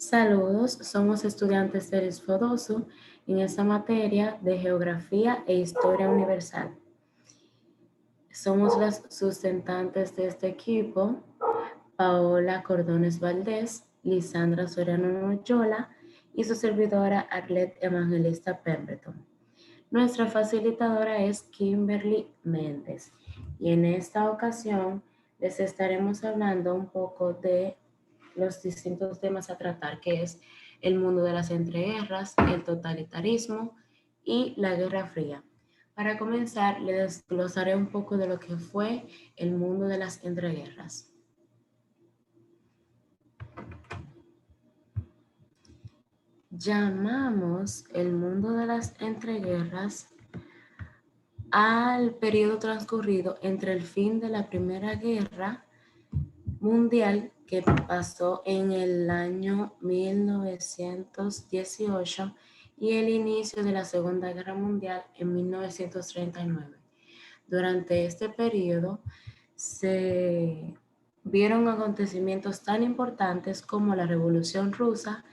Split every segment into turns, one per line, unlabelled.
Saludos, somos estudiantes del Isfodoso en esta materia de Geografía e Historia Universal. Somos las sustentantes de este equipo, Paola Cordones Valdés, Lisandra Soriano Noyola y su servidora Arlet Evangelista Pemberton. Nuestra facilitadora es Kimberly Méndez y en esta ocasión les estaremos hablando un poco de los distintos temas a tratar, que es el mundo de las entreguerras, el totalitarismo y la Guerra Fría. Para comenzar, les desglosaré un poco de lo que fue el mundo de las entreguerras. Llamamos el mundo de las entreguerras al periodo transcurrido entre el fin de la Primera Guerra Mundial, que pasó en el año 1918, y el inicio de la Segunda Guerra Mundial en 1939. Durante este periodo se vieron acontecimientos tan importantes como la Revolución Rusa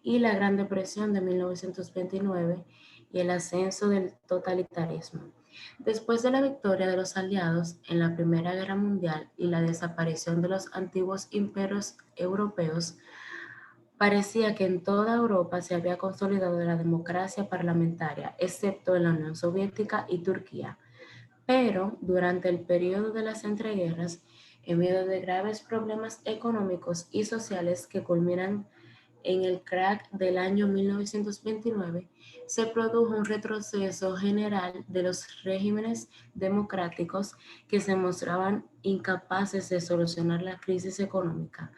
y la Gran Depresión de 1929 y el ascenso del totalitarismo. Después de la victoria de los aliados en la Primera Guerra Mundial y la desaparición de los antiguos imperios europeos, parecía que en toda Europa se había consolidado la democracia parlamentaria, excepto en la Unión Soviética y Turquía. Pero durante el periodo de las entreguerras, en medio de graves problemas económicos y sociales que culminan en el crack del año 1929, se produjo un retroceso general de los regímenes democráticos que se mostraban incapaces de solucionar la crisis económica.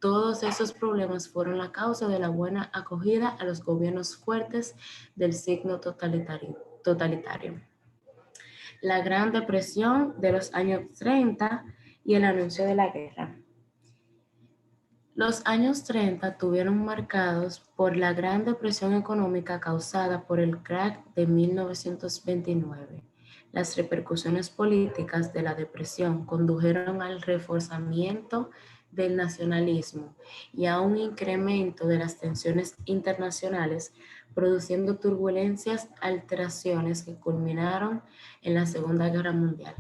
Todos esos problemas fueron la causa de la buena acogida a los gobiernos fuertes del signo totalitario. La Gran Depresión de los años 30 y el anuncio de la guerra. Los años 30 tuvieron marcados por la Gran Depresión económica causada por el crack de 1929. Las repercusiones políticas de la depresión condujeron al reforzamiento del nacionalismo y a un incremento de las tensiones internacionales, produciendo turbulencias, alteraciones que culminaron en la Segunda Guerra Mundial.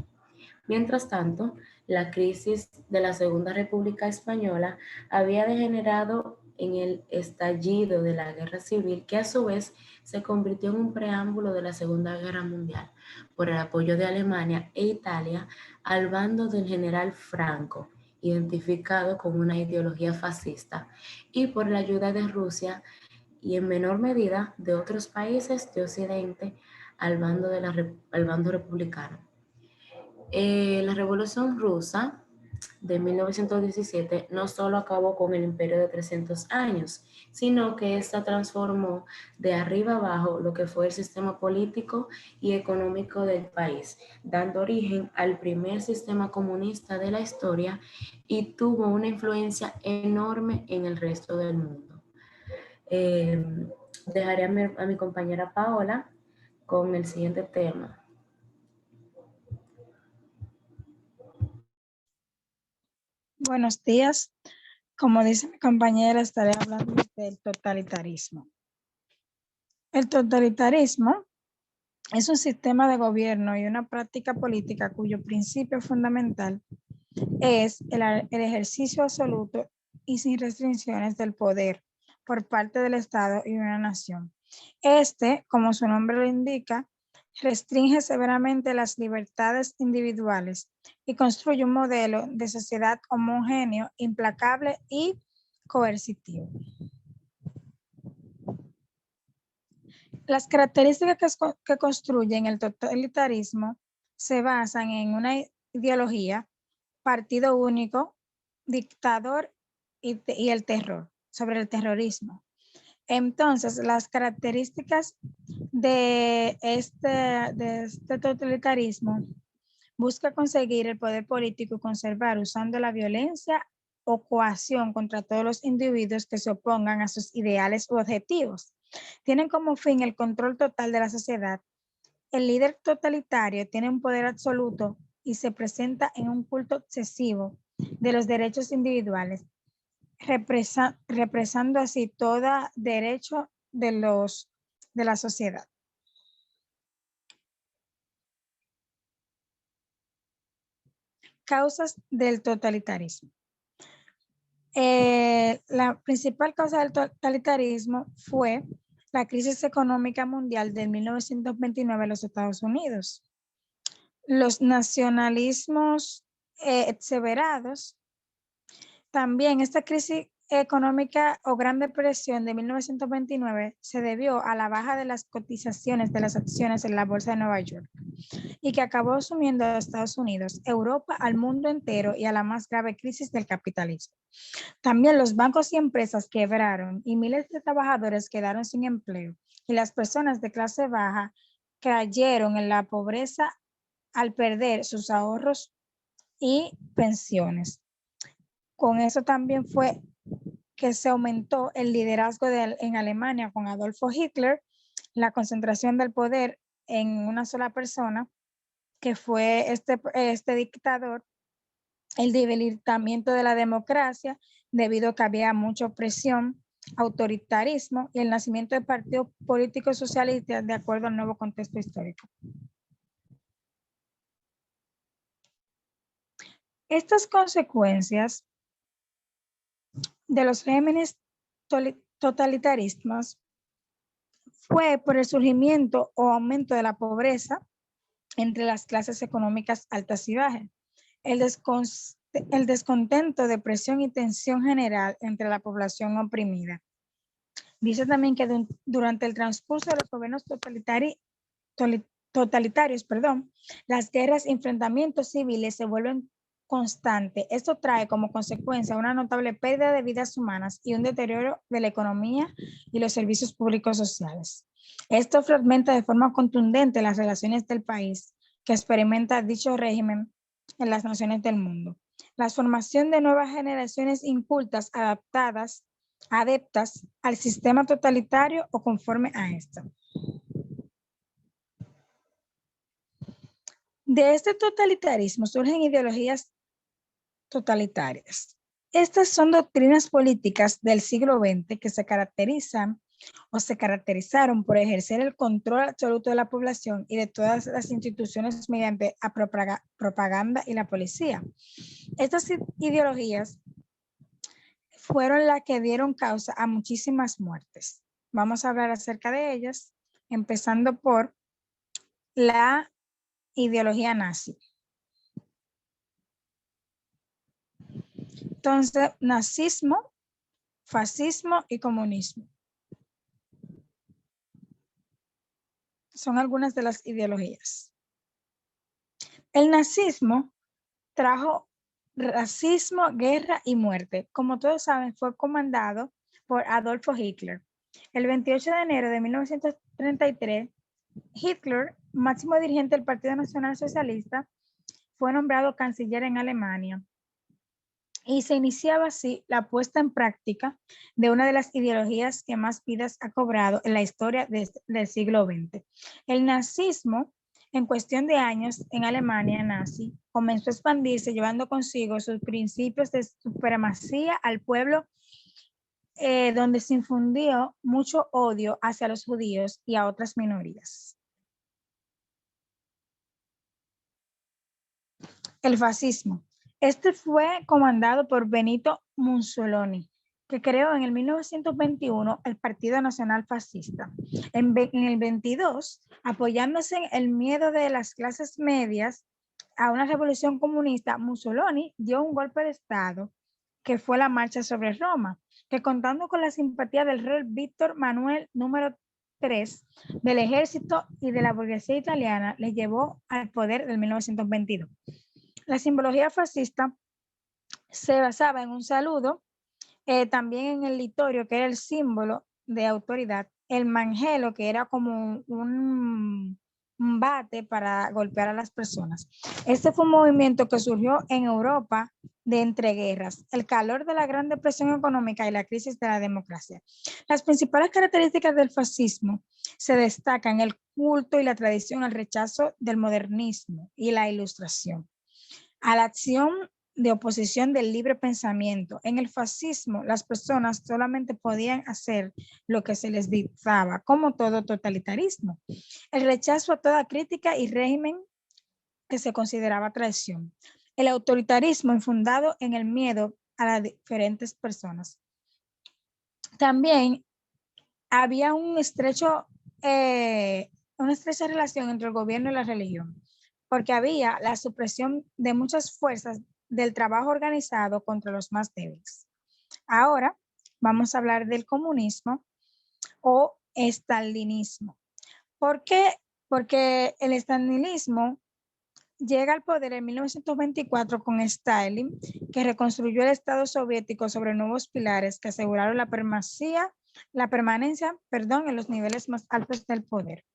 Mientras tanto, la crisis de la Segunda República Española había degenerado en el estallido de la Guerra Civil, que a su vez se convirtió en un preámbulo de la Segunda Guerra Mundial, por el apoyo de Alemania e Italia al bando del general Franco, identificado con una ideología fascista, y por la ayuda de Rusia y en menor medida de otros países de Occidente al bando republicano. La Revolución Rusa de 1917 no solo acabó con el imperio de 300 años, sino que esta transformó de arriba abajo lo que fue el sistema político y económico del país, dando origen al primer sistema comunista de la historia y tuvo una influencia enorme en el resto del mundo. Eh, Dejaré a mi compañera Paola con el siguiente tema.
Buenos días. Como dice mi compañera, estaré hablando del totalitarismo. El totalitarismo es un sistema de gobierno y una práctica política cuyo principio fundamental es el ejercicio absoluto y sin restricciones del poder por parte del Estado y una nación. Este, como su nombre lo indica, restringe severamente las libertades individuales y construye un modelo de sociedad homogéneo, implacable y coercitivo. Las características que construyen el totalitarismo se basan en una ideología, partido único, dictador y el terror, sobre el terrorismo. Entonces, las características de este totalitarismo busca conseguir el poder político y conservar usando la violencia o coacción contra todos los individuos que se opongan a sus ideales u objetivos. Tienen como fin el control total de la sociedad. El líder totalitario tiene un poder absoluto y se presenta en un culto obsesivo de los derechos individuales. represando así todo derecho de la sociedad. Causas del totalitarismo. La principal causa del totalitarismo fue la crisis económica mundial de 1929 en los Estados Unidos. Los nacionalismos exagerados. También esta crisis económica o Gran Depresión de 1929 se debió a la baja de las cotizaciones de las acciones en la Bolsa de Nueva York y que acabó sumiendo a Estados Unidos, Europa, al mundo entero y a la más grave crisis del capitalismo. También los bancos y empresas quebraron y miles de trabajadores quedaron sin empleo y las personas de clase baja cayeron en la pobreza al perder sus ahorros y pensiones. Con eso también fue que se aumentó el liderazgo en Alemania con Adolfo Hitler, la concentración del poder en una sola persona, que fue este dictador, el debilitamiento de la democracia, debido a que había mucha opresión, autoritarismo y el nacimiento de partidos políticos socialistas de acuerdo al nuevo contexto histórico. Estas consecuencias de los regímenes totalitaristas fue por el surgimiento o aumento de la pobreza entre las clases económicas altas y bajas, el descontento, depresión y tensión general entre la población oprimida. Dice también que durante el transcurso de los gobiernos totalitarios, las guerras y enfrentamientos civiles se vuelven constantes. Esto trae como consecuencia una notable pérdida de vidas humanas y un deterioro de la economía y los servicios públicos sociales. Esto fragmenta de forma contundente las relaciones del país que experimenta dicho régimen en las naciones del mundo. La formación de nuevas generaciones incultas adeptas al sistema totalitario o conforme a esto. De este totalitarismo surgen ideologías totalitarias. Estas son doctrinas políticas del siglo XX que se caracterizan o se caracterizaron por ejercer el control absoluto de la población y de todas las instituciones mediante la propaganda y la policía. Estas ideologías fueron las que dieron causa a muchísimas muertes. Vamos a hablar acerca de ellas, empezando por la ideología nazi. Entonces, nazismo, fascismo y comunismo son algunas de las ideologías. El nazismo trajo racismo, guerra y muerte. Como todos saben, fue comandado por Adolfo Hitler. El 28 de enero de 1933, Hitler, máximo dirigente del Partido Nacional Socialista, fue nombrado canciller en Alemania. Y se iniciaba así la puesta en práctica de una de las ideologías que más vidas ha cobrado en la historia del siglo XX. El nazismo, en cuestión de años en Alemania nazi, comenzó a expandirse llevando consigo sus principios de supremacía al pueblo, donde se infundió mucho odio hacia los judíos y a otras minorías. El fascismo. Este fue comandado por Benito Mussolini, que creó en el 1921 el Partido Nacional Fascista. En el 22, apoyándose en el miedo de las clases medias a una revolución comunista, Mussolini dio un golpe de Estado, que fue la marcha sobre Roma, que contando con la simpatía del rey Víctor Manuel número 3 del ejército y de la burguesía italiana, le llevó al poder del 1922. La simbología fascista se basaba en un saludo, también en el litorio, que era el símbolo de autoridad, el manjelo, que era como un bate para golpear a las personas. Este fue un movimiento que surgió en Europa de entreguerras, el calor de la Gran Depresión económica y la crisis de la democracia. Las principales características del fascismo se destacan el culto y la tradición al rechazo del modernismo y la ilustración, a la acción de oposición del libre pensamiento. En el fascismo, las personas solamente podían hacer lo que se les dictaba, como todo totalitarismo. El rechazo a toda crítica y régimen que se consideraba traición. El autoritarismo infundado en el miedo a las diferentes personas. También había una estrecha relación entre el gobierno y la religión, porque había la supresión de muchas fuerzas del trabajo organizado contra los más débiles. Ahora vamos a hablar del comunismo o estalinismo. ¿Por qué? Porque el estalinismo llega al poder en 1924 con Stalin, que reconstruyó el Estado soviético sobre nuevos pilares que aseguraron la permanencia en los niveles más altos del poder.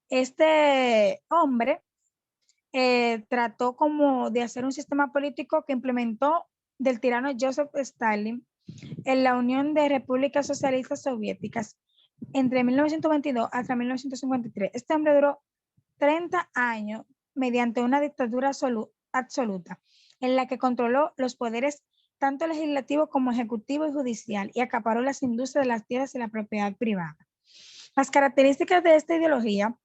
Este hombre trató como de hacer un sistema político que implementó del tirano Joseph Stalin en la Unión de Repúblicas Socialistas Soviéticas entre 1922 hasta 1953. Este hombre duró 30 años mediante una dictadura absoluta en la que controló los poderes tanto legislativo como ejecutivo y judicial y acaparó las industrias de las tierras y la propiedad privada. Las características de esta ideología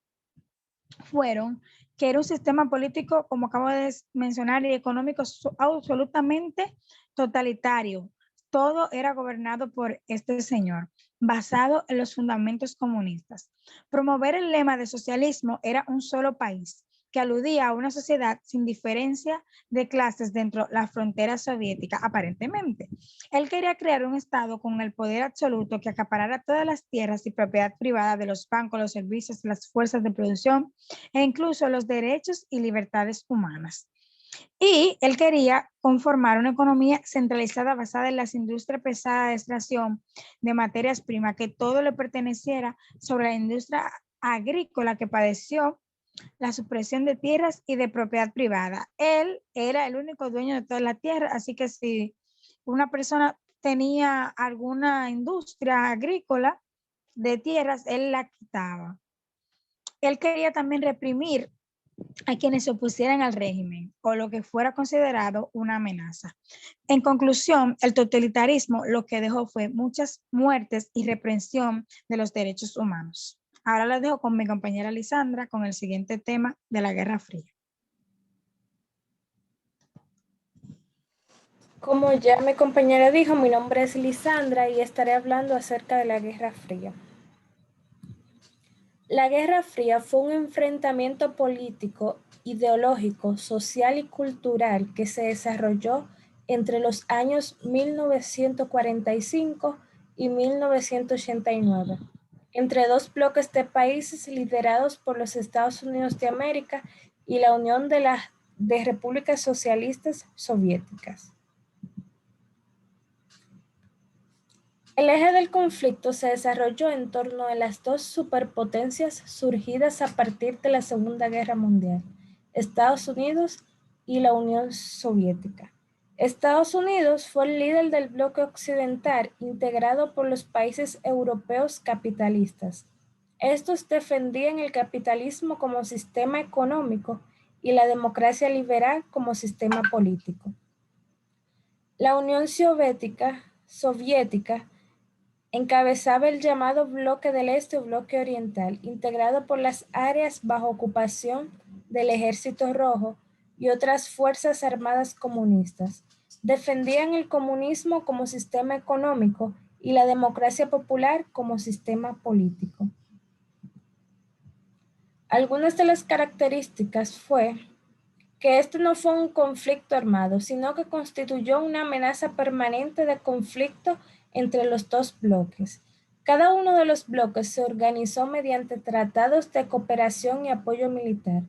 fueron que era un sistema político, como acabo de mencionar, y económico absolutamente totalitario. Todo era gobernado por este señor, basado en los fundamentos comunistas. Promover el lema de socialismo era un solo país, que aludía a una sociedad sin diferencia de clases dentro de la frontera soviética, aparentemente. Él quería crear un Estado con el poder absoluto que acaparara todas las tierras y propiedad privada de los bancos, los servicios, las fuerzas de producción e incluso los derechos y libertades humanas. Y él quería conformar una economía centralizada basada en las industrias pesadas de extracción de materias primas, que todo le perteneciera sobre la industria agrícola que padeció la supresión de tierras y de propiedad privada. Él era el único dueño de toda la tierra, así que si una persona tenía alguna industria agrícola de tierras, él la quitaba. Él quería también reprimir a quienes se opusieran al régimen o lo que fuera considerado una amenaza. En conclusión, el totalitarismo lo que dejó fue muchas muertes y represión de los derechos humanos. Ahora la dejo con mi compañera Lisandra con el siguiente tema de la Guerra Fría.
Como ya mi compañera dijo, mi nombre es Lisandra y estaré hablando acerca de la Guerra Fría. La Guerra Fría fue un enfrentamiento político, ideológico, social y cultural que se desarrolló entre los años 1945 y 1989, entre dos bloques de países liderados por los Estados Unidos de América y la Unión de Repúblicas Socialistas Soviéticas. El eje del conflicto se desarrolló en torno a las dos superpotencias surgidas a partir de la Segunda Guerra Mundial, Estados Unidos y la Unión Soviética. Estados Unidos fue el líder del bloque occidental integrado por los países europeos capitalistas. Estos defendían el capitalismo como sistema económico y la democracia liberal como sistema político. La Unión Soviética encabezaba el llamado Bloque del Este o Bloque Oriental, integrado por las áreas bajo ocupación del Ejército Rojo y otras fuerzas armadas comunistas. Defendían el comunismo como sistema económico y la democracia popular como sistema político. Algunas de las características fue que este no fue un conflicto armado, sino que constituyó una amenaza permanente de conflicto entre los dos bloques. Cada uno de los bloques se organizó mediante tratados de cooperación y apoyo militar.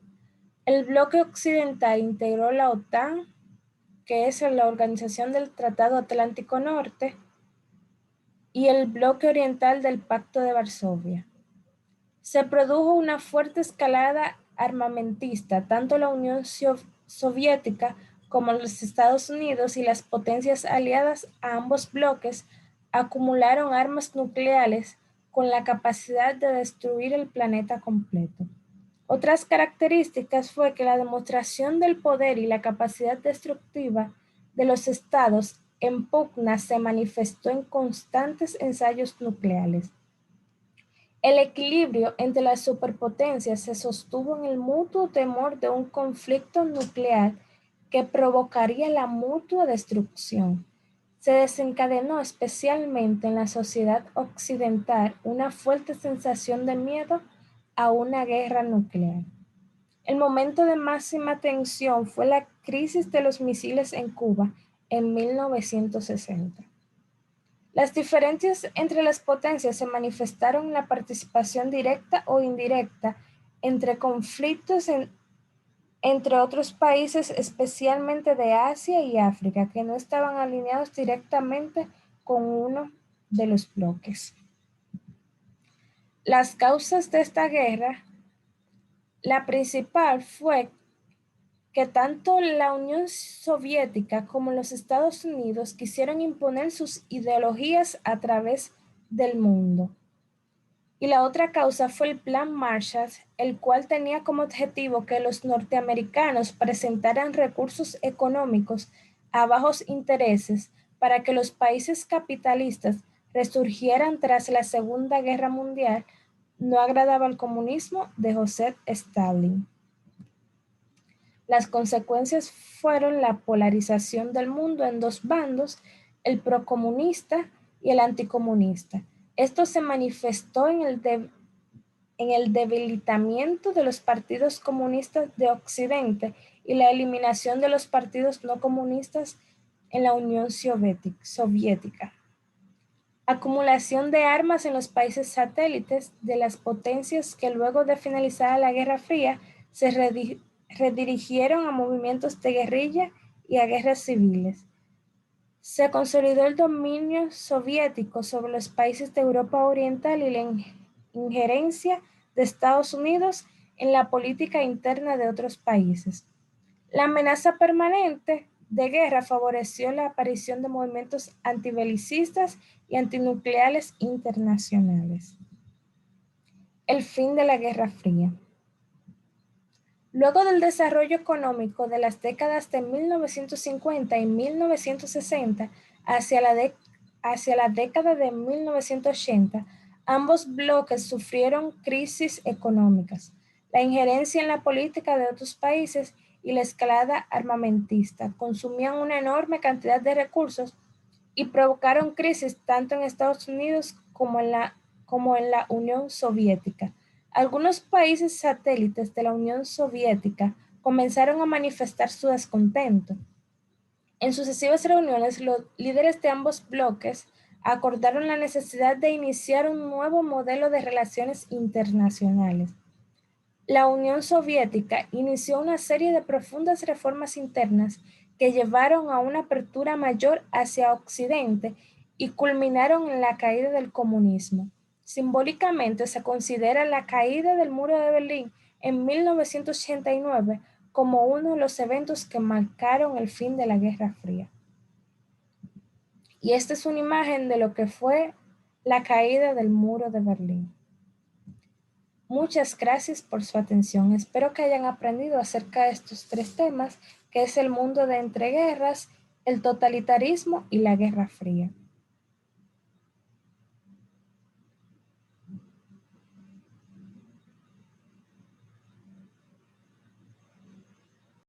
El bloque occidental integró la OTAN, que es la Organización del Tratado Atlántico Norte, y el bloque oriental del Pacto de Varsovia. Se produjo una fuerte escalada armamentista, tanto la Unión Soviética como los Estados Unidos y las potencias aliadas a ambos bloques acumularon armas nucleares con la capacidad de destruir el planeta completo. Otras características fue que la demostración del poder y la capacidad destructiva de los estados en pugna se manifestó en constantes ensayos nucleares. El equilibrio entre las superpotencias se sostuvo en el mutuo temor de un conflicto nuclear que provocaría la mutua destrucción. Se desencadenó especialmente en la sociedad occidental una fuerte sensación de miedo a una guerra nuclear. El momento de máxima tensión fue la crisis de los misiles en Cuba en 1960. Las diferencias entre las potencias se manifestaron en la participación directa o indirecta entre conflictos entre otros países, especialmente de Asia y África, que no estaban alineados directamente con uno de los bloques. Las causas de esta guerra, la principal fue que tanto la Unión Soviética como los Estados Unidos quisieron imponer sus ideologías a través del mundo. Y la otra causa fue el Plan Marshall, el cual tenía como objetivo que los norteamericanos presentaran recursos económicos a bajos intereses para que los países capitalistas resurgieran tras la Segunda Guerra Mundial. No agradaba al comunismo de Joseph Stalin. Las consecuencias fueron la polarización del mundo en dos bandos, el procomunista y el anticomunista. Esto se manifestó en el debilitamiento de los partidos comunistas de Occidente y la eliminación de los partidos no comunistas en la Unión Soviética. Acumulación de armas en los países satélites de las potencias que luego de finalizar la Guerra Fría se redirigieron a movimientos de guerrilla y a guerras civiles. Se consolidó el dominio soviético sobre los países de Europa Oriental y la injerencia de Estados Unidos en la política interna de otros países. La amenaza permanente de guerra favoreció la aparición de movimientos antibelicistas y antinucleares internacionales. El fin de la Guerra Fría. Luego del desarrollo económico de las décadas de 1950 y 1960 hacia la década de 1980, ambos bloques sufrieron crisis económicas, la injerencia en la política de otros países y la escalada armamentista consumían una enorme cantidad de recursos y provocaron crisis tanto en Estados Unidos como en la Unión Soviética. Algunos países satélites de la Unión Soviética comenzaron a manifestar su descontento. En sucesivas reuniones, los líderes de ambos bloques acordaron la necesidad de iniciar un nuevo modelo de relaciones internacionales. La Unión Soviética inició una serie de profundas reformas internas que llevaron a una apertura mayor hacia Occidente y culminaron en la caída del comunismo. Simbólicamente se considera la caída del muro de Berlín en 1989 como uno de los eventos que marcaron el fin de la Guerra Fría. Y esta es una imagen de lo que fue la caída del muro de Berlín. Muchas gracias por su atención. Espero que hayan aprendido acerca de estos tres temas, que es el mundo de entreguerras, el totalitarismo y la Guerra Fría.